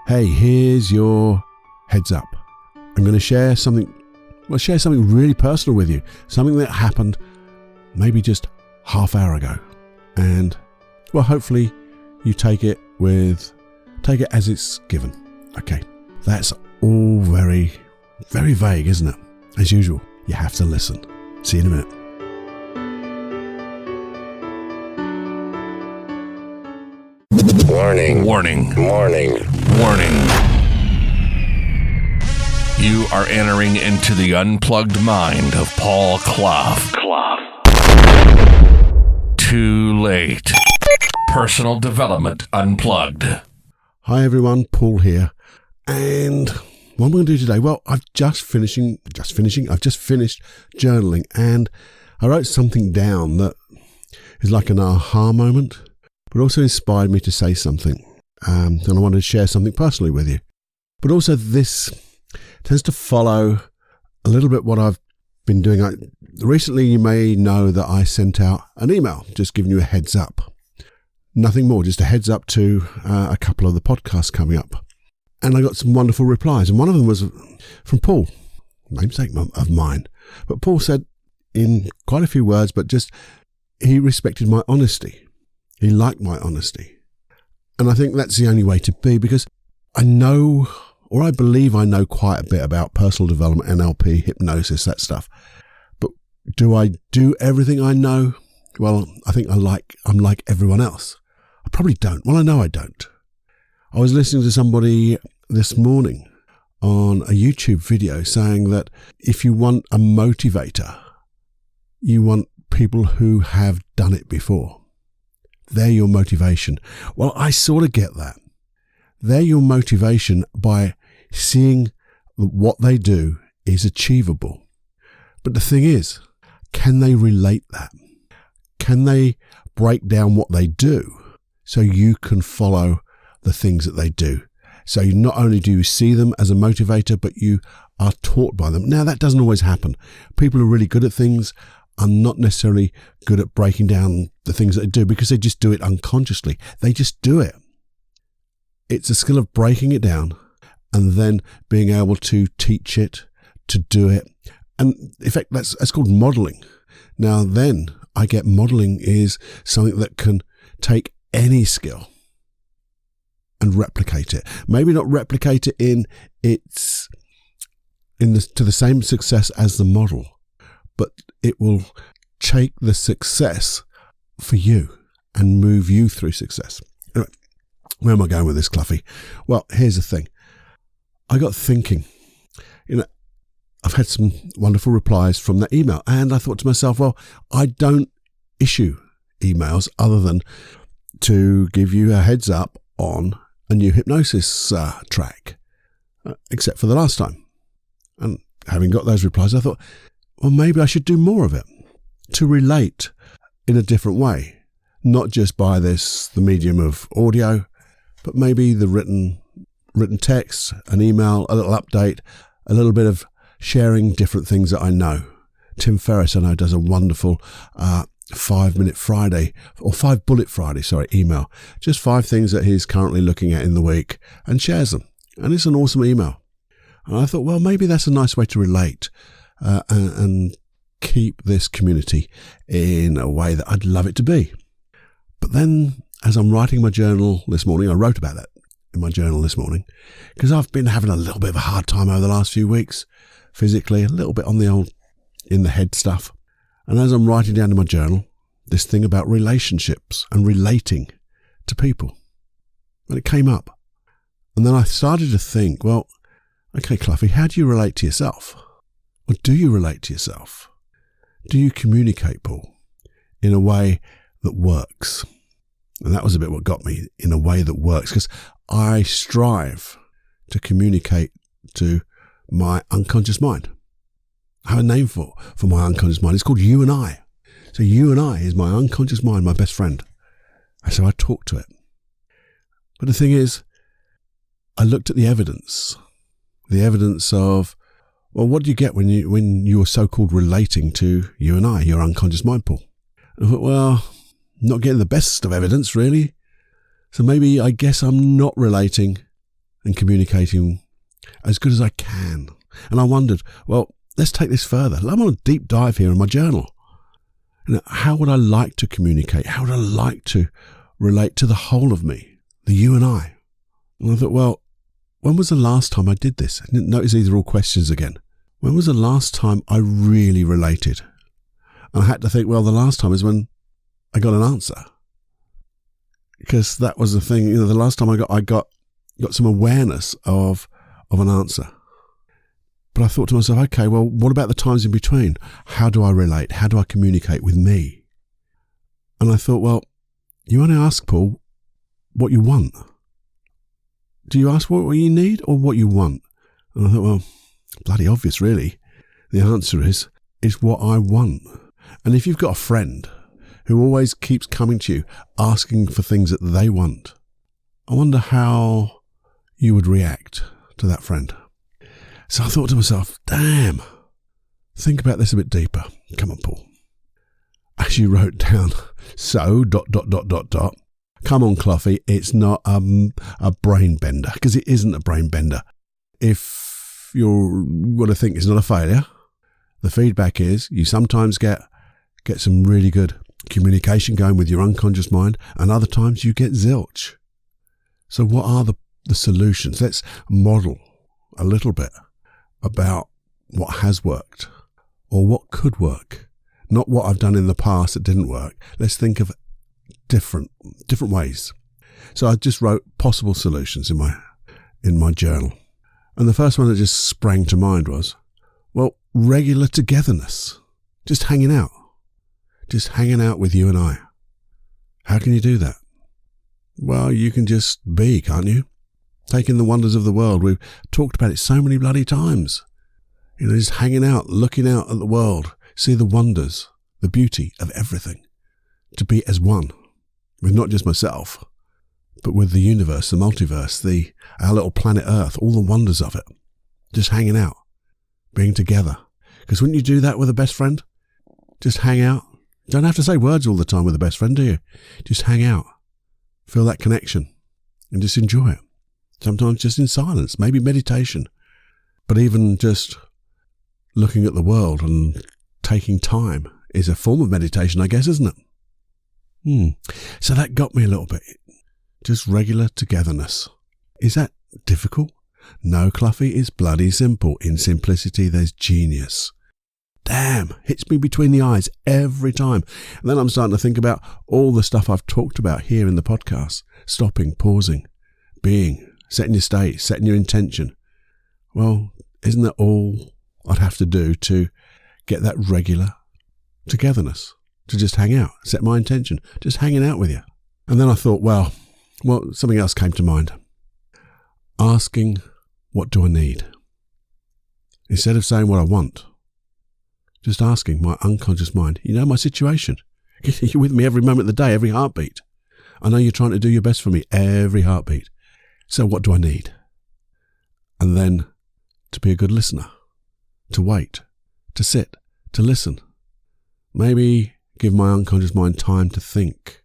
Hey, here's your heads up. I'm going to share something really personal with you. Something that happened maybe just half hour ago. And, well, hopefully you take it as it's given. Okay, that's all very, very vague, isn't it? As usual, you have to listen. See you in a minute. Warning. Warning. Warning. Warning. You are entering into the unplugged mind of Paul Clough. Too late. Personal Development Unplugged. Hi everyone, Paul here. And what am I going to do today? Well, I've just finished journaling, and I wrote something down that is like an aha moment, but also inspired me to say something. And I wanted to share something personally with you. But also this tends to follow a little bit what I've been doing. Recently, you may know that I sent out an email, just giving you a heads up. Nothing more, just a heads up to a couple of the podcasts coming up. And I got some wonderful replies. And one of them was from Paul, namesake of mine. But Paul said in quite a few words, but just he respected my honesty. He liked my honesty. And I think that's the only way to be, because I know, or I believe I know quite a bit about personal development, NLP, hypnosis, that stuff. But do I do everything I know? Well, I think I'm like everyone else. I probably don't. Well, I know I don't. I was listening to somebody this morning on a YouTube video saying that if you want a motivator, you want people who have done it before. They're your motivation. Well, I sort of get that. They're your motivation by seeing what they do is achievable. But the thing is, can they relate that? Can they break down what they do so you can follow the things that they do? So not only do you see them as a motivator, but you are taught by them. Now, that doesn't always happen. People who are really good at things are not necessarily good at breaking down the things that they do because they just do it unconsciously. They just do it. It's a skill of breaking it down and then being able to teach it, to do it. And in fact, that's called modeling. Now then, I get modeling is something that can take any skill and replicate it. Maybe not replicate it to the same success as the model, but it will take the success for you and move you through success. Anyway, where am I going with this, Cluffy? Well, here's the thing. I got thinking, I've had some wonderful replies from that email, and I thought to myself, well, I don't issue emails other than to give you a heads up on a new hypnosis track, except for the last time. And having got those replies, I thought, well, maybe I should do more of it to relate in a different way, not just by the medium of audio, but maybe the written text, an email, a little update, a little bit of sharing different things that I know. Tim Ferriss, I know, does a wonderful 5-minute Friday, or 5-bullet Friday, email. Just 5 things that he's currently looking at in the week and shares them. And it's an awesome email. And I thought, well, maybe that's a nice way to relate and keep this community in a way that I'd love it to be. But then, as I'm writing my journal this morning, I wrote about that in my journal this morning, because I've been having a little bit of a hard time over the last few weeks, physically, a little bit on the old in the head stuff. And as I'm writing down in my journal, this thing about relationships and relating to people, and it came up. And then I started to think, well, okay, Cluffy, how do you relate to yourself? Or do you relate to yourself? Do you communicate, Paul, in a way that works? And that was a bit what got me, in a way that works, because I strive to communicate to my unconscious mind. I have a name for my unconscious mind. It's called you and I. So you and I is my unconscious mind, my best friend. And so I talk to it. But the thing is, I looked at the evidence of, well, what do you get when you are so-called relating to you and I, your unconscious mind, Paul? I thought, well, not getting the best of evidence, really. So maybe I guess I'm not relating and communicating as good as I can. And I wondered, well, let's take this further. I'm on a deep dive here in my journal. How would I like to communicate? How would I like to relate to the whole of me, the you and I? And I thought, well, when was the last time I did this? Notice these are all questions again. When was the last time I really related? And I had to think, well, the last time is when I got an answer. Because that was the thing, the last time I got some awareness of an answer. But I thought to myself, okay, well, what about the times in between? How do I relate? How do I communicate with me? And I thought, well, you only ask, Paul, what you want. Do you ask what you need or what you want? And I thought, well, bloody obvious, really. The answer is what I want. And if you've got a friend who always keeps coming to you, asking for things that they want, I wonder how you would react to that friend. So I thought to myself, damn, think about this a bit deeper. Come on, Paul. As you wrote down, so, ... Come on, Cloughy, it's not a brain bender, because it isn't a brain bender. If you want to think it's not a failure, the feedback is you sometimes get some really good communication going with your unconscious mind, and other times you get zilch. So what are the solutions? Let's model a little bit about what has worked or what could work. Not what I've done in the past that didn't work. Let's think of different ways. So I just wrote possible solutions in my journal. And the first one that just sprang to mind was, well, regular togetherness. Just hanging out. Just hanging out with you and I. How can you do that? Well, you can just be, can't you? Take in the wonders of the world. We've talked about it so many bloody times. Just hanging out, looking out at the world, see the wonders, the beauty of everything. To be as one, with not just myself, but with the universe, the multiverse, our little planet Earth, all the wonders of it. Just hanging out, being together. Because wouldn't you do that with a best friend? Just hang out. You don't have to say words all the time with a best friend, do you? Just hang out. Feel that connection and just enjoy it. Sometimes just in silence, maybe meditation. But even just looking at the world and taking time is a form of meditation, I guess, isn't it? So that got me a little bit. Just regular togetherness. Is that difficult? No, Cloughy, it's bloody simple. In simplicity, there's genius. Damn, hits me between the eyes every time. And then I'm starting to think about all the stuff I've talked about here in the podcast. Stopping, pausing, being, setting your state, setting your intention. Well, isn't that all I'd have to do to get that regular togetherness? To just hang out, set my intention, just hanging out with you. And then I thought, well, something else came to mind. Asking, what do I need? Instead of saying what I want, just asking my unconscious mind, my situation. You're with me every moment of the day, every heartbeat. I know you're trying to do your best for me every heartbeat. So what do I need? And then to be a good listener, to wait, to sit, to listen. Maybe give my unconscious mind time to think,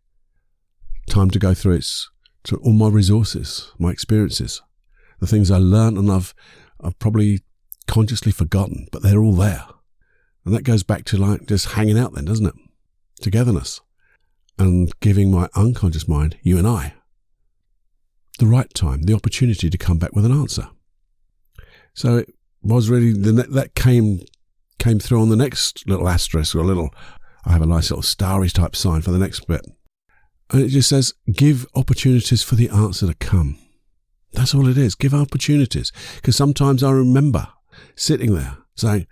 time to go through all my resources, my experiences, the things I learned and I've probably consciously forgotten, but they're all there. And that goes back to just hanging out then, doesn't it? Togetherness. And giving my unconscious mind, you and I, the right time, the opportunity to come back with an answer. So it was really, that came through on the next little asterisk or I have a nice little starry type sign for the next bit. And it just says, give opportunities for the answer to come. That's all it is. Give opportunities. Because sometimes I remember sitting there saying,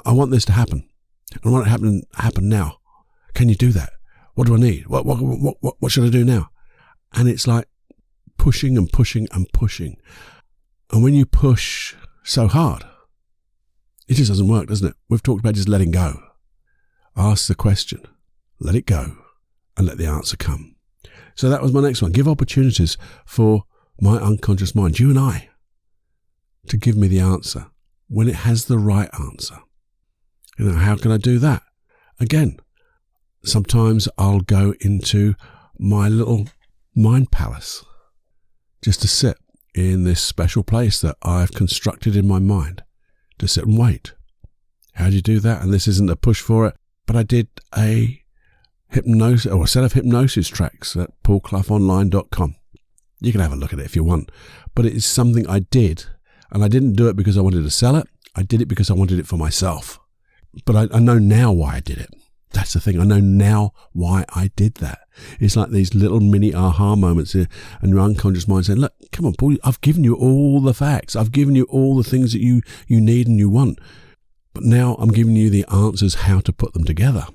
I want this to happen. I want it to happen now. Can you do that? What do I need? What should I do now? And it's like pushing and pushing and pushing. And when you push so hard, it just doesn't work, doesn't it? We've talked about just letting go. Ask the question, let it go, and let the answer come. So that was my next one. Give opportunities for my unconscious mind, you and I, to give me the answer when it has the right answer. How can I do that? Again, sometimes I'll go into my little mind palace just to sit in this special place that I've constructed in my mind to sit and wait. How do you do that? And this isn't a push for it, but I did a hypnosis or a set of hypnosis tracks at paulcloughonline.com. You can have a look at it if you want, but it is something I did, and I didn't do it because I wanted to sell it. I did it because I wanted it for myself. But I know now why I did it. That's the thing. I know now why I did that. It's like these little mini aha moments here, and your unconscious mind saying, look, come on, Paul, I've given you all the facts. I've given you all the things that you need and you want. But now I'm giving you the answers how to put them together.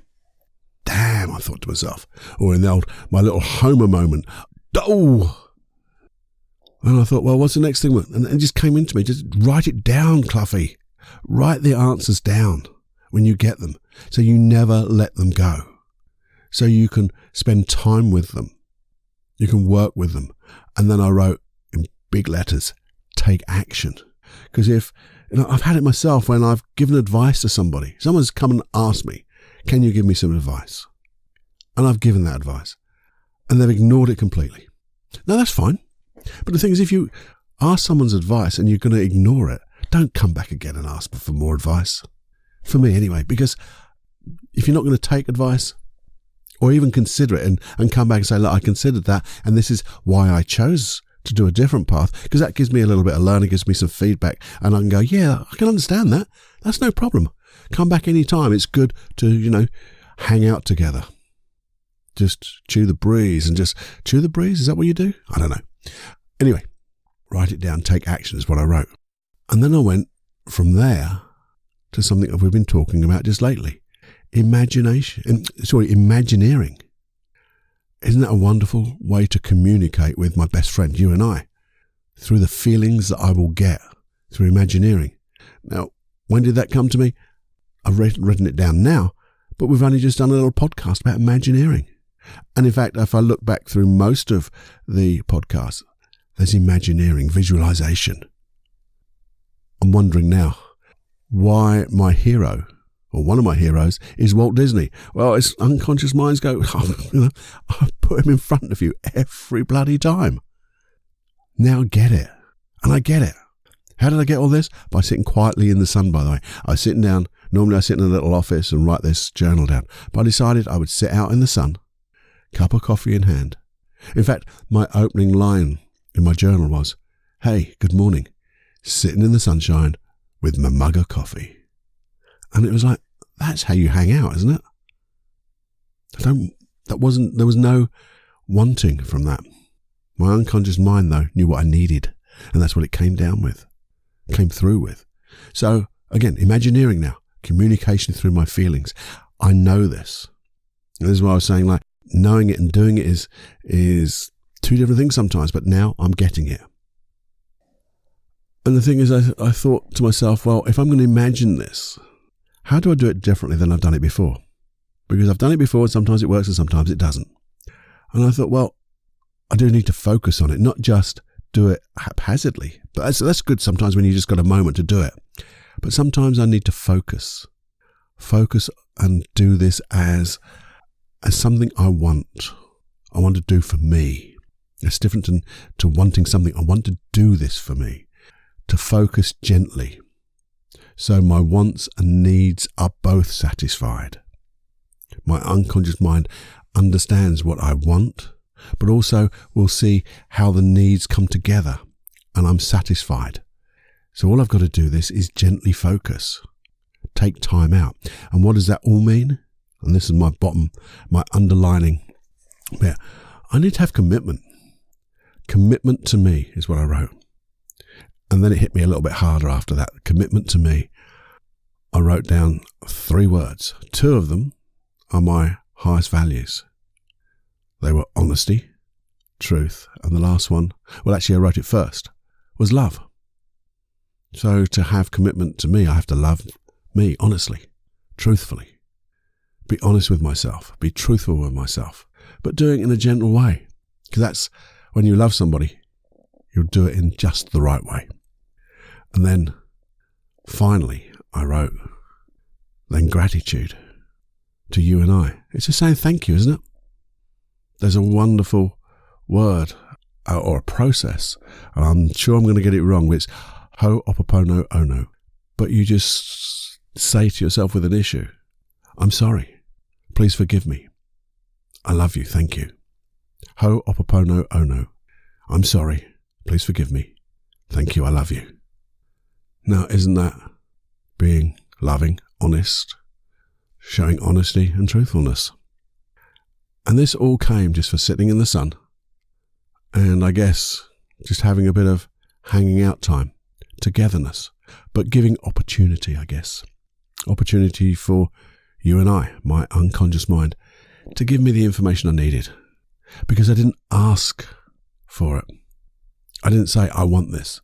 Damn, I thought to myself. Or in my little Homer moment. Oh! And I thought, well, what's the next thing? And it just came into me. Just write it down, Cluffy. Write the answers down when you get them, so you never let them go. So you can spend time with them. You can work with them. And then I wrote in big letters, take action. Because I've had it myself when I've given advice to somebody. Someone's come and asked me, can you give me some advice? And I've given that advice. And they've ignored it completely. Now, that's fine. But the thing is, if you ask someone's advice and you're going to ignore it, don't come back again and ask for more advice. For me, anyway, because if you're not going to take advice or even consider it and come back and say, look, I considered that and this is why I chose to do a different path, because that gives me a little bit of learning, gives me some feedback, and I can go, yeah, I can understand that. That's no problem. Come back any time. It's good to, hang out together. Just chew the breeze and just chew the breeze. Is that what you do? I don't know. Anyway, write it down. Take action is what I wrote. And then I went from there to something that we've been talking about just lately. Imagineering. Isn't that a wonderful way to communicate with my best friend, you and I, through the feelings that I will get through Imagineering? Now, when did that come to me? I've written it down now, but we've only just done a little podcast about Imagineering. And in fact, if I look back through most of the podcasts, there's Imagineering, visualization. I'm wondering now why my hero, or one of my heroes, is Walt Disney. Well, it's unconscious minds go, I put him in front of you every bloody time. Now get it. And I get it. How did I get all this? By sitting quietly in the sun, by the way. I was sitting down. Normally I sit in a little office and write this journal down. But I decided I would sit out in the sun, cup of coffee in hand. In fact, my opening line in my journal was, hey, good morning. Sitting in the sunshine with my mug of coffee. And it was like, that's how you hang out, isn't it? There was no wanting from that. My unconscious mind, though, knew what I needed. And that's what it came through with. So, again, Imagineering now. Communication through my feelings. I know this. And this is what I was saying, like, knowing it and doing it is two different things sometimes, but now I'm getting it. And the thing is, I thought to myself, well, if I'm going to imagine this, how do I do it differently than I've done it before? Because I've done it before, and sometimes it works and sometimes it doesn't. And I thought, well, I do need to focus on it, not just do it haphazardly. But that's good sometimes when you just got a moment to do it. But sometimes I need to focus and do this as something I want to do for me. It's different to wanting something. I want to do this for me. To focus gently, so my wants and needs are both satisfied. My unconscious mind understands what I want, but also will see how the needs come together, and I'm satisfied. So all I've got to do this is gently focus, take time out. And what does that all mean? And this is my underlining bit. I need to have commitment. Commitment to me is what I wrote. And then it hit me a little bit harder after that. Commitment to me. I wrote down 3 words. 2 of them are my highest values. They were honesty, truth, and the last one, well, actually I wrote it first, was love. So to have commitment to me, I have to love me honestly, truthfully. Be honest with myself. Be truthful with myself. But doing it in a gentle way. Because that's when you love somebody, you'll do it in just the right way. And then, finally, I wrote, then gratitude to you and I. It's just saying thank you, isn't it? There's a wonderful word or a process, and I'm sure I'm going to get it wrong, it's ho'oponopono ono. But you just say to yourself with an issue, I'm sorry. Please forgive me. I love you. Thank you. Ho'oponopono ono. I'm sorry. Please forgive me. Thank you. I love you. Now, isn't that being loving, honest, showing honesty and truthfulness? And this all came just for sitting in the sun and I guess just having a bit of hanging out time, togetherness, but giving opportunity, I guess. Opportunity for you and I, my unconscious mind, to give me the information I needed. Because I didn't ask for it. I didn't say, I want this.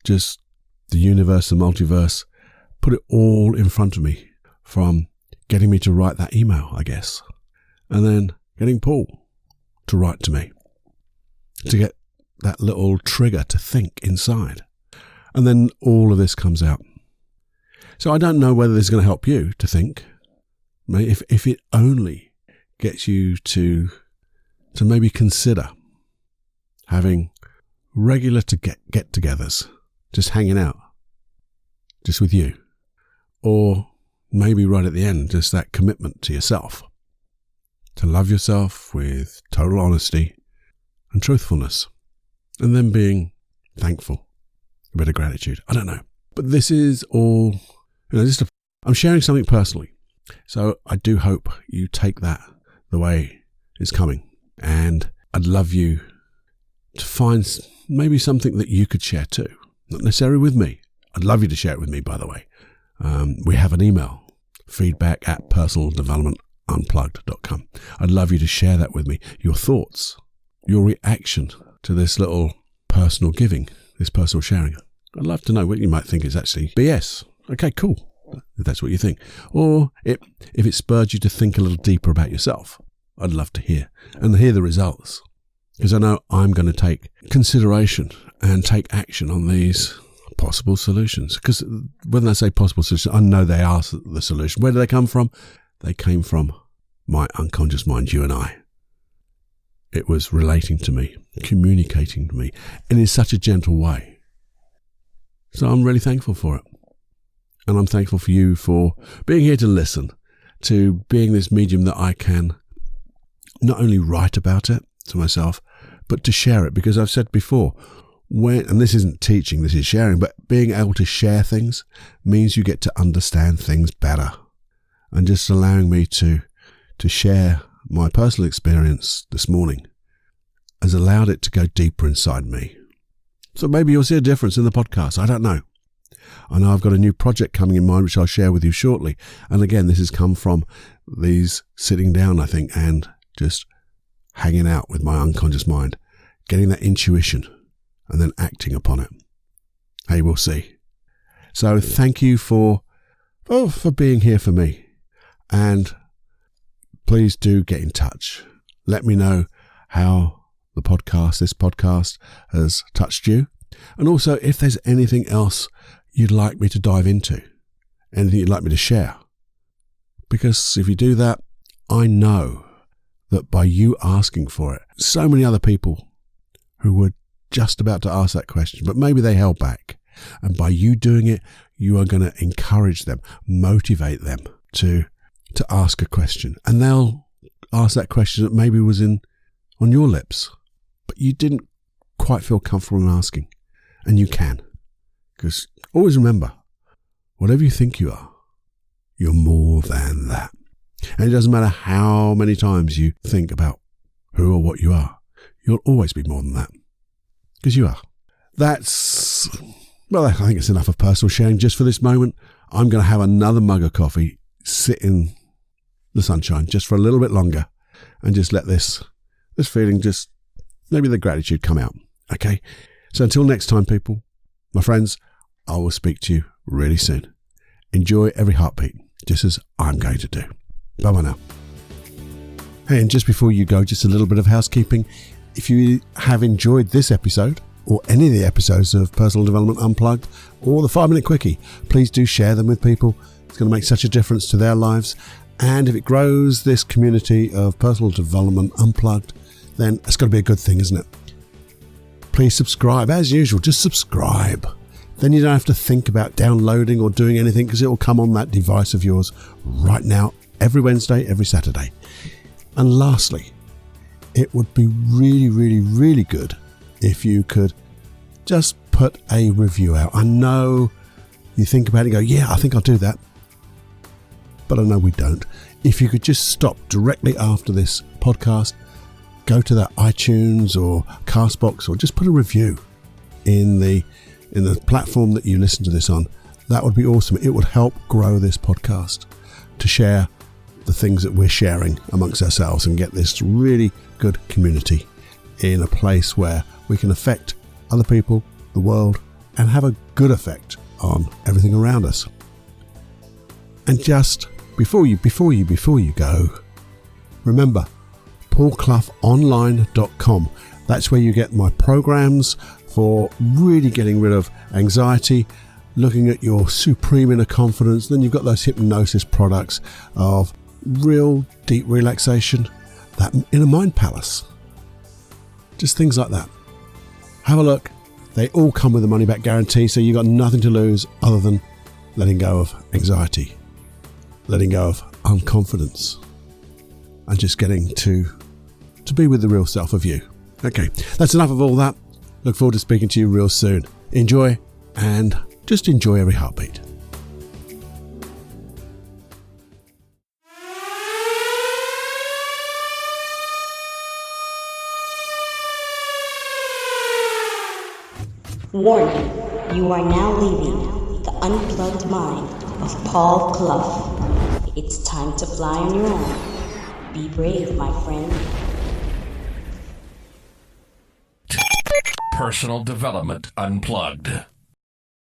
Just the universe, the multiverse, put it all in front of me, from getting me to write that email, I guess. And then getting Paul to write to me, to get that little trigger to think inside. And then all of this comes out. So I don't know whether this is going to help you to think. If it only gets you to maybe consider having regular get-togethers, just hanging out, just with you. Or maybe right at the end, just that commitment to yourself, to love yourself with total honesty and truthfulness, and then being thankful, a bit of gratitude. I don't know. But this is all, I'm sharing something personally. So I do hope you take that the way it's coming. And I'd love you to find maybe something that you could share too. Not necessarily with me. I'd love you to share it with me, by the way. We have an email, feedback@personaldevelopmentunplugged.com. I'd love you to share that with me. Your thoughts, your reaction to this little personal giving, this personal sharing. I'd love to know what you might think is actually BS. Okay, cool. If that's what you think. Or if it spurred you to think a little deeper about yourself, I'd love to hear and hear the results. Because I know I'm going to take consideration and take action on these possible solutions. Because when I say possible solutions, I know they are the solution. Where do they come from? They came from my unconscious mind, you and I. It was relating to me, communicating to me, and in such a gentle way. So I'm really thankful for it. And I'm thankful for you for being here to listen, to being this medium that I can not only write about it to myself, but to share it. Because I've said before, and this isn't teaching, this is sharing, but being able to share things means you get to understand things better. And just allowing me to share my personal experience this morning has allowed it to go deeper inside me. So maybe you'll see a difference in the podcast. I don't know. I know I've got a new project coming in mind, which I'll share with you shortly. And again, this has come from these sitting down, I think, and just hanging out with my unconscious mind, getting that intuition and then acting upon it. Hey, we'll see. So thank you for being here for me. And please do get in touch. Let me know how this podcast has touched you. And also if there's anything else you'd like me to dive into, anything you'd like me to share. Because if you do that, I know that by you asking for it, so many other people who were just about to ask that question, but maybe they held back. And by you doing it, you are going to encourage them, motivate them to ask a question. And they'll ask that question that maybe was on your lips, but you didn't quite feel comfortable in asking. And you can. Because always remember, whatever you think you are, you're more than that. And it doesn't matter how many times you think about who or what you are, you'll always be more than that. Because you are. I think it's enough of personal sharing just for this moment. I'm going to have another mug of coffee, sit in the sunshine just for a little bit longer, and just let this feeling, just maybe the gratitude come out. Okay? So until next time, people, my friends, I will speak to you really soon. Enjoy every heartbeat, just as I'm going to do. Bye-bye now. Hey, and just before you go, just a little bit of housekeeping. If you have enjoyed this episode, or any of the episodes of Personal Development Unplugged, or the 5-Minute Quickie, please do share them with people. It's going to make such a difference to their lives. And if it grows this community of Personal Development Unplugged, then it's got to be a good thing, isn't it? Please subscribe. As usual, just subscribe. Then you don't have to think about downloading or doing anything, because it will come on that device of yours right now, every Wednesday, every Saturday. And lastly, it would be really, really, really good if you could just put a review out. I know you think about it and go, yeah, I think I'll do that. But I know we don't. If you could just stop directly after this podcast, go to that iTunes or Castbox, or just put a review in the platform that you listen to this on, that would be awesome. It would help grow this podcast to share the things that we're sharing amongst ourselves and get this really good community in a place where we can affect other people, the world, and have a good effect on everything around us. And just before you go, remember paulcloughonline.com. That's where you get my programs for really getting rid of anxiety, looking at your supreme inner confidence. Then you've got those hypnosis products of real deep relaxation, that inner mind palace, just things like that. Have a look. They all come with a money back guarantee, so you've got nothing to lose other than letting go of anxiety, letting go of unconfidence, and just getting to be with the real self of you. Okay, that's enough of all that. Look forward to speaking to you real soon. Enjoy, and just enjoy every heartbeat. Warning, you are now leaving the unplugged mind of Paul Clough. It's time to fly on your own. Be brave, my friend. Personal Development Unplugged.